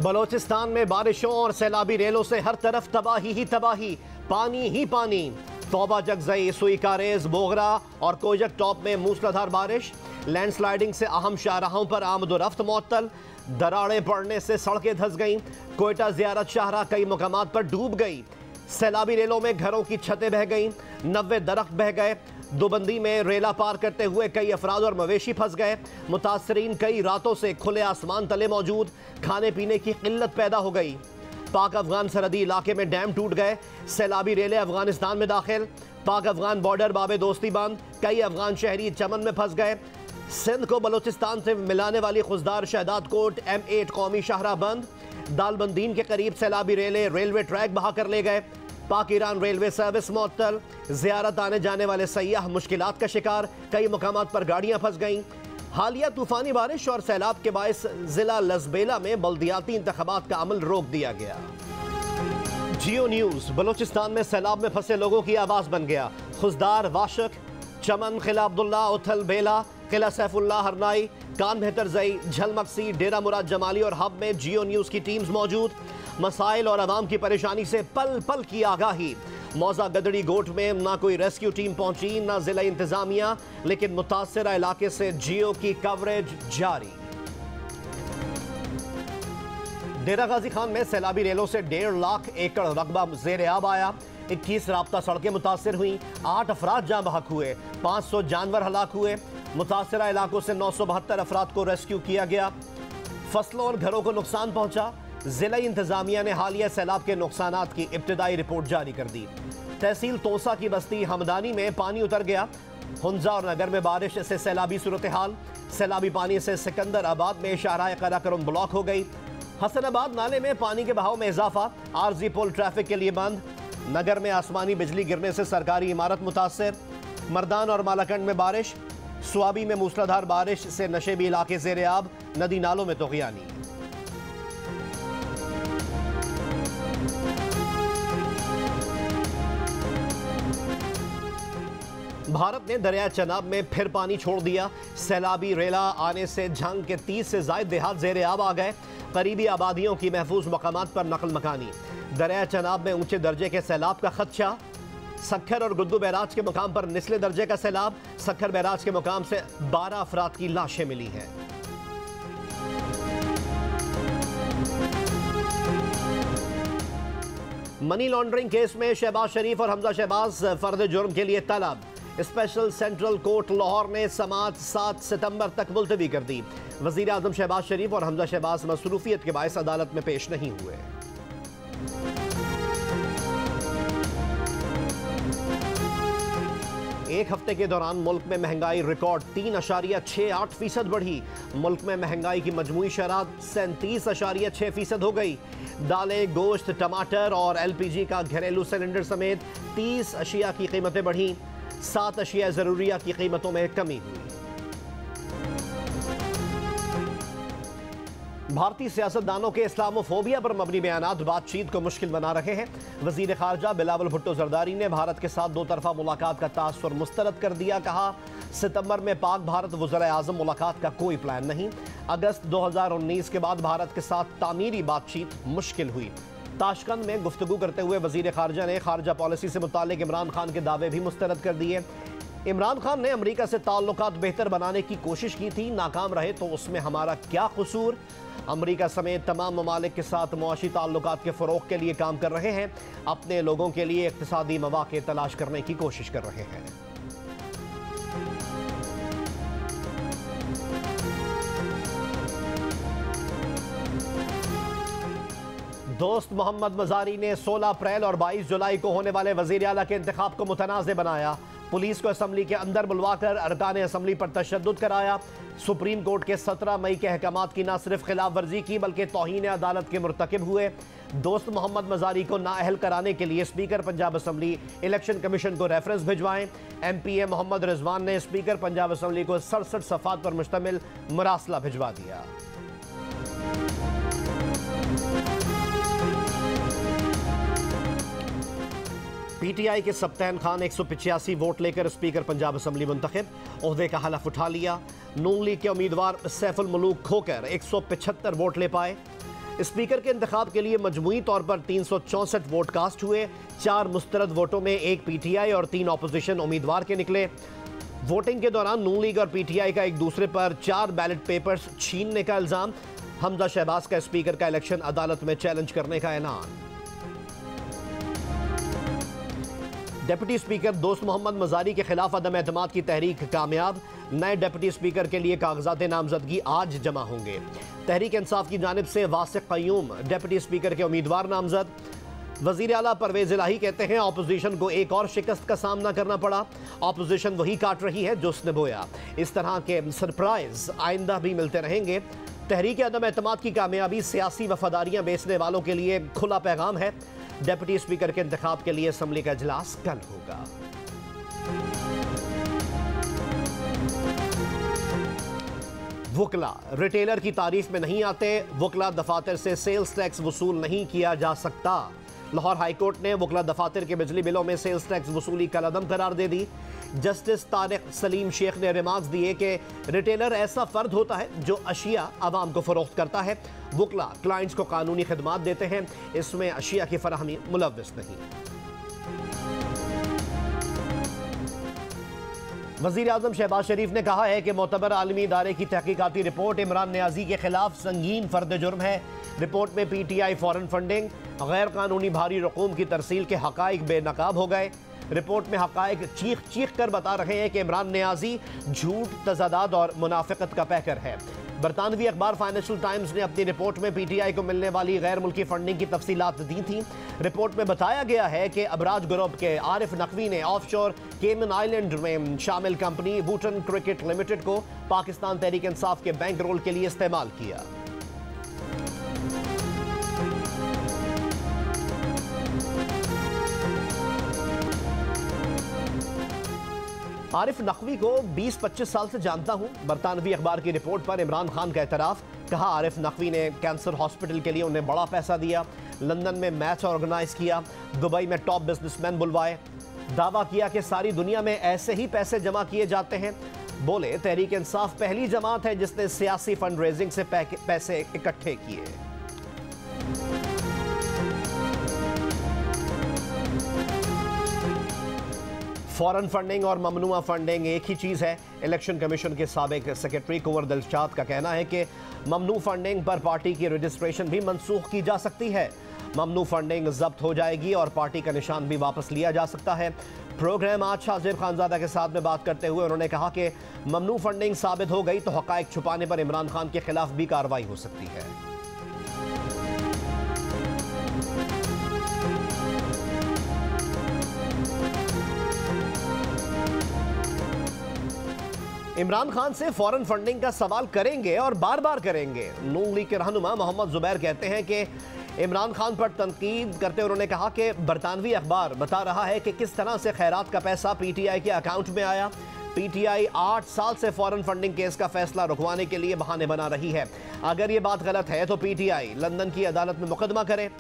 बलोचिस्तान में बारिशों और सैलाबी रेलों से हर तरफ तबाही ही तबाही, पानी ही पानी। तौबा जगजई, सुई कारेज, बोगरा और कोजक टॉप में मूसलाधार बारिश। लैंडस्लाइडिंग से अहम शाहराहों पर आमदोरफ्त मुअत्तल। दरारें पड़ने से सड़कें धंस गईं। कोयटा ज़ियारत शाहराह कई मकामात पर डूब गई। सैलाबी रेलों में घरों की छतें बह गईं। 90 दरख्त बह गए। दोबंदी में रेला पार करते हुए कई अफराद और मवेशी फंस गए। मुतासरीन कई रातों से खुले आसमान तले मौजूद। खाने पीने की किल्लत पैदा हो गई। पाक अफगान सरहदी इलाके में डैम टूट गए। सैलाबी रेलें अफगानिस्तान में दाखिल। पाक अफगान बॉर्डर बाबे दोस्ती बंद। कई अफगान शहरी चमन में फंस गए। सिंध को बलोचिस्तान से मिलाने वाली खुजदार शहदाद कोट M8 कौमी शाहराह बंद। दालबंदीन के करीब सैलाबी रेलें रेलवे ट्रैक बहा कर ले गए। पाक ईरान रेलवे सर्विस मुअत्तल। ज़ियारत आने जाने वाले सयाह मुश्किलात का शिकार। कई मकामात पर गाड़ियां फंस गईं। हालिया तूफानी बारिश और सैलाब के बायस जिला लसबेला में बल्दियाती इंतखाबात का अमल रोक दिया गया। जियो न्यूज़ बलोचिस्तान में सैलाब में फंसे लोगों की आवाज़ बन गया। खुजदार, वाशक, चमन, किला अब्दुल्ला, उथल बेला, किला सैफुल्ला, हरनाई, कान बेहतरजई, झलमक्सी, डेरा मुराद जमाली और हब में जियो न्यूज़ की टीम्स मौजूद। मसाइल और आवाम की परेशानी से पल पल की आगाही। मौजा गदड़ी गोट में ना कोई रेस्क्यू टीम पहुंची, ना जिला इंतजामिया, लेकिन मुतासरा इलाके से जियो की कवरेज जारी। डेरा गाजी खान में सैलाबी रेलों से 1.5 लाख एकड़ रकबा ज़ेर-ए-आब आया। 21 राब्ता सड़कें मुतासर हुई। 8 अफराद जाँ बहक हुए। 500 जानवर हलाक हुए। मुतासरा इलाकों से 972 अफराद को रेस्क्यू किया गया। फसलों और घरों को नुकसान पहुंचा। जिला इंतजामिया ने हालिया सैलाब के नुकसानात की इब्तिदाई रिपोर्ट जारी कर दी। तहसील तोसा की बस्ती हमदानी में पानी उतर गया। हुंजा और नगर में बारिश से सैलाबी सूरत हाल। सैलाबी पानी से सिकंदर आबाद में शाहराह कराकरम ब्लॉक हो गई। हसनाबाद नाले में पानी के बहाव में इजाफा। आरजी पुल ट्रैफिक के लिए बंद। नगर में आसमानी बिजली गिरने से सरकारी इमारत मुतासर। मर्दान और मालाकंड में बारिश। स्वाबी में मूसलाधार बारिश से नशेबी इलाके ज़ेर-ए-आब। नदी नालों में तोग़यानी। भारत ने दरिया चनाब में फिर पानी छोड़ दिया। सैलाबी रेला आने से झंग के 30 से ज़ायद देहात ज़ेर-ए-आब आ गए। करीबी आबादियों की महफूज मकामात पर नकल मकानी। दरिया चनाब में ऊंचे दर्जे के सैलाब का खदशा। सखर और गुद्दू बैराज के मुकाम पर निचले दर्जे का सैलाब। सखर बैराज के मुकाम से 12 अफराद की लाशें मिली हैं। मनी लॉन्ड्रिंग केस में शहबाज शरीफ और हमजा शहबाज फर्द जुर्म के लिए तलब। स्पेशल सेंट्रल कोर्ट लाहौर ने समाअत 7 सितंबर तक मुलतवी कर दी। वज़ीर आज़म शहबाज शरीफ और हमजा शहबाज मसरूफियत के बायस अदालत में पेश नहीं हुए। एक हफ्ते के दौरान मुल्क में महंगाई रिकॉर्ड 3.68% बढ़ी। मुल्क में महंगाई की मजमूई शरह 37.6% हो गई। दालें, गोश्त, टमाटर और LPG का घरेलू सिलेंडर समेत 30 अशिया की कीमतें बढ़ी। 7 अशिया ज़रूरिया की कीमतों में कमी हुई। भारतीय सियासतदानों के इस्लामोफोबिया पर मबनी बयानात बातचीत को मुश्किल बना रहे हैं। वज़ीर ख़ारजा बिलावल भुट्टो ज़रदारी ने भारत के साथ 2 तरफ़ा मुलाकात का तासुर मुस्तरद कर दिया। कहा, सितंबर में पाक भारत वज़ीर आज़म मुलाकात का कोई प्लान नहीं। अगस्त 2019 के बाद भारत के साथ तामीरी बातचीत मुश्किल हुई। ताशकंद में गुफ्तगू करते हुए वज़ीर ख़ारजा ने खारजा पॉलिसी से मुताल्लिक़ इमरान खान के दावे भी मुस्तरद कर दिए। इमरान खान ने अमेरिका से ताल्लुकात बेहतर बनाने की कोशिश की थी, नाकाम रहे तो उसमें हमारा क्या कसूर। अमेरिका समेत तमाम ममालिक के साथ मुआशी ताल्लुकात के फ़रोग़ के लिए काम कर रहे हैं। अपने लोगों के लिए इक़्तिसादी मौक़े तलाश करने की कोशिश कर रहे हैं। दोस्त मोहम्मद मज़ारी ने 16 अप्रैल और 22 जुलाई को होने वाले वज़ीर आला के इंतखाब को मुतनाज़ बनाया। पुलिस को असम्बली के अंदर बुलवाकर अरकान असम्बली पर तशद्दुद कराया। सुप्रीम कोर्ट के 17 मई के अहकामात की न सिर्फ खिलाफ वर्जी की बल्कि तौहीन अदालत के मुर्तकिब हुए। दोस्त मोहम्मद मज़ारी को नाअहल कराने के लिए speaker Punjab assembly election commission को रेफरेंस भिजवाएं। MPA मोहम्मद रिजवान ने स्पीकर पंजाब असम्बली को 67 सफ़ात पर मुश्तमिल मरासला भिजवा दिया। PTI के सब्तैन खान 185 वोट लेकर स्पीकर पंजाब असम्बली मुंतखब, ओहदे का हलफ उठा लिया। नून लीग के उम्मीदवार सैफुल मलूक खोकर 175 वोट ले पाए। स्पीकर के इंतखाब के लिए मजमूई तौर पर 364 वोट कास्ट हुए। 4 मुस्तरद वोटों में 1 पीटीआई और 3 ऑपोजिशन उम्मीदवार के निकले। वोटिंग के दौरान नून लीग और पीटीआई का एक दूसरे पर 4 बैलेट पेपर्स छीनने का इल्जाम। हमजा शहबाज का स्पीकर का इलेक्शन अदालत में चैलेंज करने का ऐलान। डिप्टी स्पीकर दोस्त मोहम्मद मजारी के खिलाफ अदम एतमाद की तहरीक कामयाब। नए डिप्टी स्पीकर के लिए कागजात नामजदगी आज जमा होंगे। तहरीक इंसाफ की जानिब से वासिक क़य्यूम डिप्टी स्पीकर के उम्मीदवार नामजद। वज़ीर आला परवेज़ इलाही कहते हैं अपोजिशन को एक और शिकस्त का सामना करना पड़ा। अपोजिशन वही काट रही है जो उसने बोया। इस तरह के सरप्राइज आइंदा भी मिलते रहेंगे। तहरीक अदम एतमाद की कामयाबी सियासी वफादारियां बेचने वालों के लिए खुला पैगाम है। डिप्टी स्पीकर के इंतखाब के लिए असम्बली का इजलास कल होगा। वकला रिटेलर की तारीफ में नहीं आते। वकला दफातर से सेल्स टैक्स वसूल नहीं किया जा सकता। लाहौर हाईकोर्ट ने वकला दफातर के बिजली बिलों में सेल्स टैक्स वसूली कलअदम करार दे दी। जस्टिस तारिक सलीम शेख ने रिमार्क्स दिए कि रिटेलर ऐसा फर्द होता है जो अशिया आवाम को फरोख्त करता है। वकला क्लाइंट्स को कानूनी खिदमात देते हैं, इसमें अशिया की फराहमी मुलव्वस नहीं। वज़ीर आज़म शहबाज शरीफ ने कहा है कि मोतबर आलमी इदारे की तहकीकाती रिपोर्ट इमरान नियाज़ी के खिलाफ संगीन फर्द जुर्म है। रिपोर्ट में पीटीआई फॉरेन फंडिंग, गैर कानूनी भारी रकूम की तरसील के हक़ाइक़ बेनकाब हो गए। रिपोर्ट में हक़ाइक़ चीख चीख कर बता रहे हैं कि इमरान नियाज़ी झूठ, तज़ादाद और मुनाफ़िक़त का पैकर है। बरतानवी अखबार फाइनेंशियल टाइम्स ने अपनी रिपोर्ट में पीटीआई को मिलने वाली गैर मुल्की फंडिंग की तफसीलात दी थी। रिपोर्ट में बताया गया है कि अबराज ग्रुप के आरिफ नकवी ने ऑफशोर केमन आइलैंड में शामिल कंपनी वूटन क्रिकेट लिमिटेड को पाकिस्तान तहरीक इंसाफ के बैंक रोल के लिए इस्तेमाल किया। आरिफ नकवी को 20-25 साल से जानता हूं। बरतानवी अखबार की रिपोर्ट पर इमरान खान का एतराफ़। कहा आरिफ नकवी ने कैंसर हॉस्पिटल के लिए उन्हें बड़ा पैसा दिया, लंदन में मैच ऑर्गेनाइज किया, दुबई में टॉप बिजनेसमैन बुलवाए। दावा किया कि सारी दुनिया में ऐसे ही पैसे जमा किए जाते हैं। बोले तहरीक इंसाफ पहली जमात है जिसने सियासी फंड रेजिंग से पैसे इकट्ठे किए। फॉरेन फंडिंग और ममनुआ फंडिंग एक ही चीज़ है। इलेक्शन कमीशन के साबिक सेक्रेटरी कुंवर दिलशाद का कहना है कि ममनू फंडिंग पर पार्टी की रजिस्ट्रेशन भी मनसूख की जा सकती है। ममनू फंडिंग जब्त हो जाएगी और पार्टी का निशान भी वापस लिया जा सकता है। प्रोग्राम आज शाहजेब खानजादा के साथ में बात करते हुए उन्होंने कहा कि ममनू फंडिंग साबित हो गई तो हक़ाइक़ छुपाने पर इमरान खान के खिलाफ भी कार्रवाई हो सकती है। इमरान खान से फॉरेन फंडिंग का सवाल करेंगे और बार बार करेंगे। नून लीग के रहनुमा मोहम्मद जुबैर कहते हैं कि इमरान खान पर तनकीद करते उन्होंने कहा कि बरतानवी अखबार बता रहा है कि किस तरह से खैरात का पैसा पीटीआई के अकाउंट में आया। पीटीआई 8 साल से फॉरेन फंडिंग केस का फैसला रुकवाने के लिए बहाने बना रही है। अगर ये बात गलत है तो पीटीआई लंदन की अदालत में मुकदमा करे।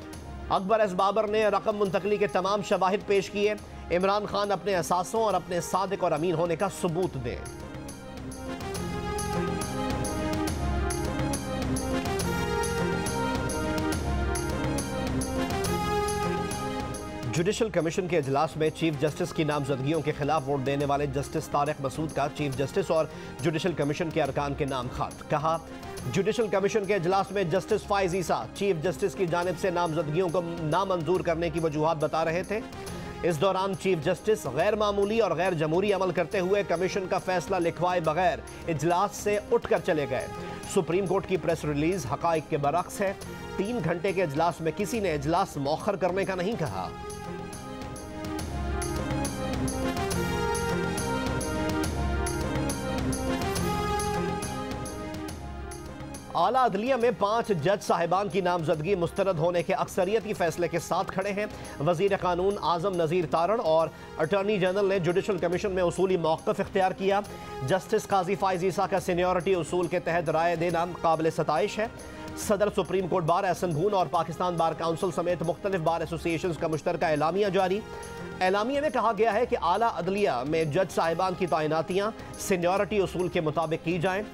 अकबर एस बाबर ने रकम मुंतकली के तमाम शवाहिद पेश किए। इमरान खान अपने असासों और अपने सादिक और अमीन होने का सबूत दें। जुडिशल कमीशन के इजलास में चीफ जस्टिस की नामजदगियों के खिलाफ वोट देने वाले जस्टिस तारिक मसूद का चीफ जस्टिस और जुडिशल कमीशन के अरकान के नाम खत। कहा जुडिशल कमीशन के इजलास में जस्टिस फाइज ईसा चीफ जस्टिस की जानिब से नामजदगियों को नामंजूर करने की वजूहात बता रहे थे। इस दौरान चीफ जस्टिस गैर मामूली और गैर जमहूरी अमल करते हुए कमीशन का फैसला लिखवाए बगैर इजलास से उठकर चले गए। सुप्रीम कोर्ट की प्रेस रिलीज हकाइक के बरक्स है। 3 घंटे के इजलास में किसी ने इजलास मौखर करने का नहीं कहा। आला अदलिया में 5 जज साहिबान की नामजदगी मुस्तरद होने के अक्सरियती फैसले के साथ खड़े हैं। वजीर कानून आजम नज़ीर तारण और अटॉर्नी जनरल ने जुडिशल कमीशन में उसूली मौक़िफ़ इख्तियार किया। जस्टिस काजी फाइज ईसा का सीनियरिटी उसूल के तहत राय देना काबिल सताइश है। सदर सुप्रीम कोर्ट बार एहसन भून और पाकिस्तान बार काउंसिल समेत मुख्तलिफ बार एसोसिएशन का मुश्तरका एलामिया जारी। एलामिया में कहा गया है कि आला अदलिया में जज साहिबान की तैनातियाँ सीनियरिटी उसूल के मुताबिक की जाएँ।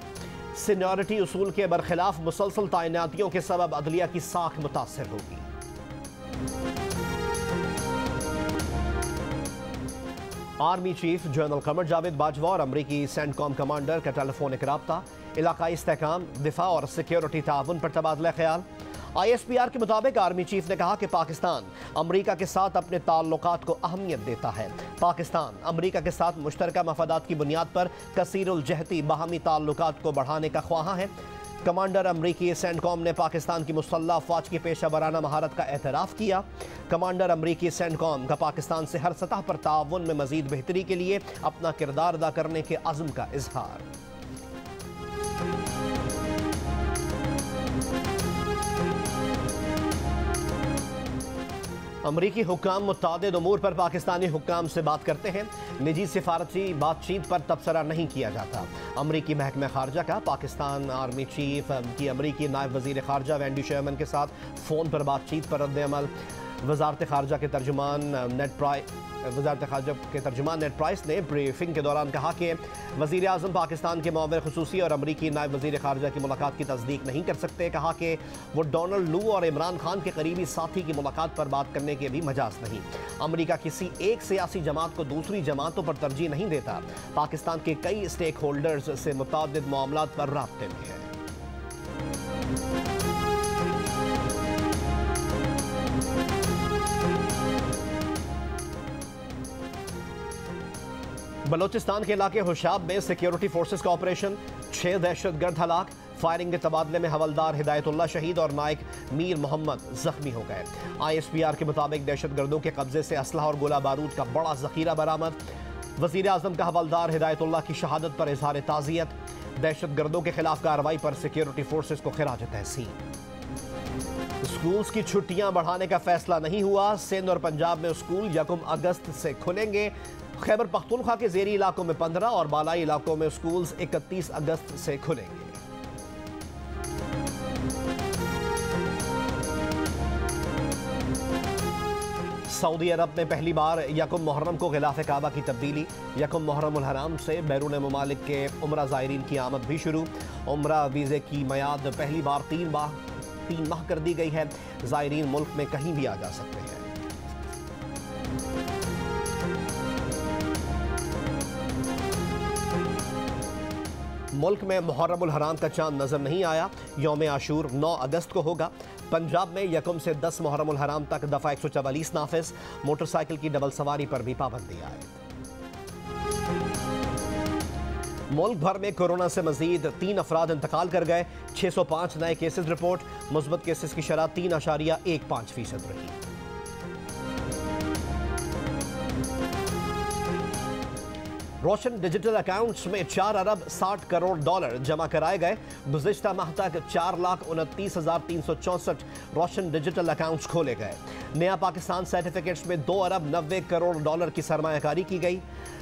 सीनियरिटी उसूल के बरखिलाफ मुसलसल तैनातियों के सबब अदलिया की साख मुतासर होगी। Army chief general Qamar Javed Bajwa और अमरीकी सेंटकॉम कमांडर का टेलीफोनिक राब्ता, इलाकाई इस्तेहकाम, दिफा और सिक्योरिटी ताउन पर तबादला ख्याल। ISPR के मुताबिक आर्मी चीफ ने कहा कि पाकिस्तान अमरीका के साथ अपने ताल्लुकात को अहमियत देता है। पाकिस्तान अमरीका के साथ मुश्तरका मफादात की बुनियाद पर कसीरुल जहती बाहमी ताल्लुकात को बढ़ाने का ख्वाहा है। कमांडर अमरीकी सेंटकॉम ने पाकिस्तान की मुसल्लह अफवाज की पेशा वराना महारत का एतराफ़ किया। कमांडर अमरीकी सेंटकॉम का पाकिस्तान से हर सतह पर ताउन में मजीद बेहतरी के लिए अपना किरदार अदा करने के अज़्म का इजहार। अमरीकी हुक्काम मुत्तादिद उमूर पर पाकिस्तानी हुक्काम से बात करते हैं। निजी सिफारती बातचीत पर तबसरा नहीं किया जाता। अमरीकी महकमा खारजा का पाकिस्तान आर्मी चीफ की अमरीकी नायब वज़ीर खारजा वेंडी शर्मन के साथ फ़ोन पर बातचीत पर रद्द-ए-अमल। वज़ारत खारजा के तर्जुमान नेट प्राइस ने ब्रीफिंग के दौरान कहा कि वज़ीर आज़म पाकिस्तान के मुआविन ख़ुसूसी और अमरीकी नायब वज़ीर खारजा की मुलाकात की तस्दीक नहीं कर सकते। कहा कि वो डोनाल्ड लू और इमरान खान के करीबी साथी की मुलाकात पर बात करने के भी मजाज नहीं। अमरीका किसी एक सियासी जमात को दूसरी जमातों पर तरजीह नहीं देता। पाकिस्तान के कई स्टेक होल्डर्स से मुतअद्दिद मामलात पर राब्ते में है। बलोचिस्तान के इलाके हुशाब में सिक्योरिटी फोर्सेस का ऑपरेशन, 6 दहशतगर्द हलाक। फायरिंग के तबादले में हवलदार हिदायतुल्लाह शहीद और नायक मीर मोहम्मद जख्मी हो गए। ISPR के मुताबिक दहशतगर्दों के कब्जे से असलहा और गोला बारूद का बड़ा जखीरा बरामद। वज़ीर आज़म का हवलदार हिदायतुल्लाह की शहादत पर इजहार ताज़ियत। दहशतगर्दों के खिलाफ कार्रवाई पर सिक्योरिटी फोर्सेस को खिराज तहसीन। स्कूल्स की छुट्टियां बढ़ाने का फैसला नहीं हुआ। सिंध और पंजाब में स्कूल 1 अगस्त से खुलेंगे। खैबर पख्तूनख्वा के ज़ेरी इलाकों में 15 और बालाई इलाकों में स्कूल्स 31 अगस्त से खुलेंगे। सऊदी अरब में पहली बार 1 मुहर्रम को गिलाफ काबा की तब्दीली। 1 मुहर्रम उल हराम से बैरून मुमालिक के उम्रा ज़ायरीन की आमद भी शुरू। उम्रा वीज़े की मियाद पहली बार 3 माह कर दी गई है। ज़ायरीन मुल्क में कहीं भी आ जा सकते हैं। मुल्क में मुहर्रम उल हराम का चांद नजर नहीं आया। यौम आशूर 9 अगस्त को होगा। पंजाब में 1 से 10 मुहर्रम उल हराम तक दफ़ा 144 नाफिज। मोटरसाइकिल की डबल सवारी पर भी पाबंदी आए। मुल्क भर में कोरोना से मजीद 3 अफराद इंतकाल कर गए। 605 नए केसेज रिपोर्ट। मुस्बत केसेज की शरह 3.15% रही। रोशन डिजिटल अकाउंट्स में 4 अरब 60 करोड़ डॉलर जमा कराए गए। गुज़िश्ता माह तक 4,29,364 रोशन डिजिटल अकाउंट्स खोले गए। नया पाकिस्तान सर्टिफिकेट्स में 2 अरब 90 करोड़ डॉलर की सरमायाकारी की गई।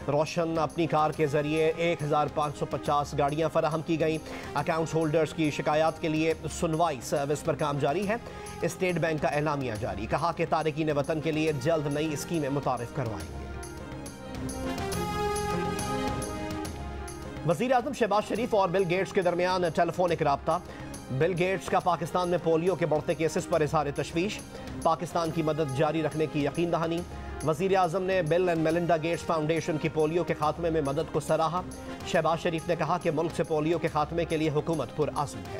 रोशन अपनी कार के जरिए 1550 गाड़ियां फराहम की गई। अकाउंट होल्डर्स की शिकायत के लिए सुनवाई सर्विस पर काम जारी है। स्टेट बैंक का एलामिया जारी। कहा कि तारिकीन वतन के लिए जल्द नई स्कीमें मुतारिफ करवाएंगे। वज़ीर आज़म शहबाज शरीफ और बिल गेट्स के दरमियान टेलीफोनिक राब्ता। बिल गेट्स का पाकिस्तान में पोलियो के बढ़ते केसेस पर इजहार तशवीश। पाकिस्तान की मदद जारी रखने की यकीन दहानी। वज़ीर आज़म ने bill and Melinda Gates foundation की पोलियो के खात्मे में मदद को सराहा। शहबाज शरीफ ने कहा कि मुल्क से पोलियो के खात्मे के लिए हुकूमत पुरअज़्म है।